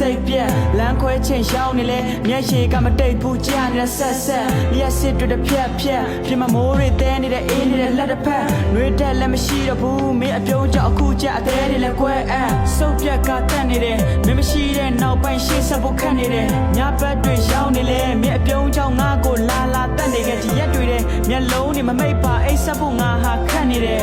စိတ်ပြက်လမ်းခွဲချိန်ရှောင်းနေလေမျက်ရည်ကမတိတ်ဘူးကြာနေတဲ့ဆက်ဆက်လျှက်စစ်တွေတစ်ဖြက်ဖြက်ပြင်မမိုးတွေတဲနေတဲ့အေးနေတဲ့လက်တစ်ဖက်နှွေးတက်လည်းမရှိတော့ဘူးမင်းအပြုံးကြောင့်အခုကြအသေးတွေလည်းကွဲစုပ်ပြက်ကတက်နေတယ်မင်းမရှိတဲ့နောက်ပိုင်းရှေ့ဆက်ဖို့ခက်နေတယ်ညဘက်တွေရောက်နေလေမင်းအပြုံးကြောင့်ငါကိုလာတက်နေခဲ့ဒီရက်တွေတဲ့မျက်လုံးတွေမမိတ်ပါအိတ်ဆက်ဖို့ငါဟာခက်နေတယ်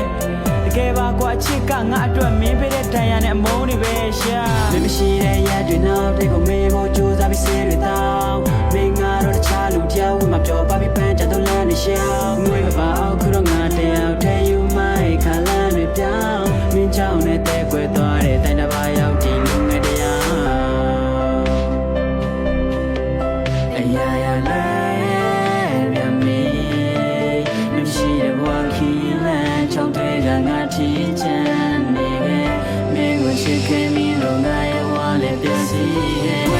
တကယ်ပါကွာချစ်ကငါအတွက်မင်းပေးတဲ့တန်ရနဲ့အမုန်းတွေပဲရှာမင်းမရှိတဲ့ရက်တွေနောက်တွေကိုမေးဖို့ကြိုးစားပြီးစေတွေတောင်းမင်းငါတော့တခြားလူတယောက်ဝင်မပြောပါပြီးပန်းချတော့လမ်းနေရှောင်းငွေမပါအောင်ခုတော့ငါတယောက်ထဲယူမိုက်ခါလမ်းတွေပြောင်းမင်းချောင်းနဲ့တဲ့ကွယ်သွားတဲ့တိုင်တစ်ပါးရောက်ဒီလူငယ်တရားအရာရာလဲပြန်မီမရှိတဲ့ဘဝခီးလန်းချောင်းတွေကငါထီးချမ်းနေပဲမင်းကိုချစ်ခဲ့ပြီးတော့ငါရဲ့ဝါလည်းပြည့်စည်ရဲ့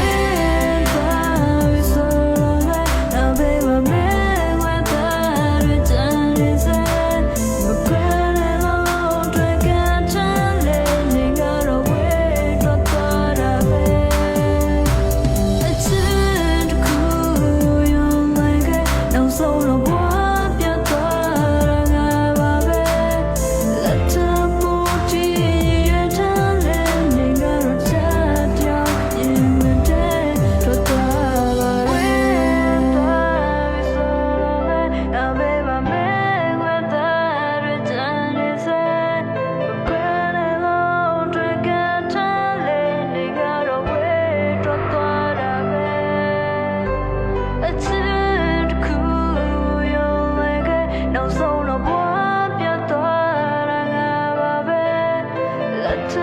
နောက်ဆုံးတော့ဘဝပြတ်သွားတာငါပါပဲလက်ထ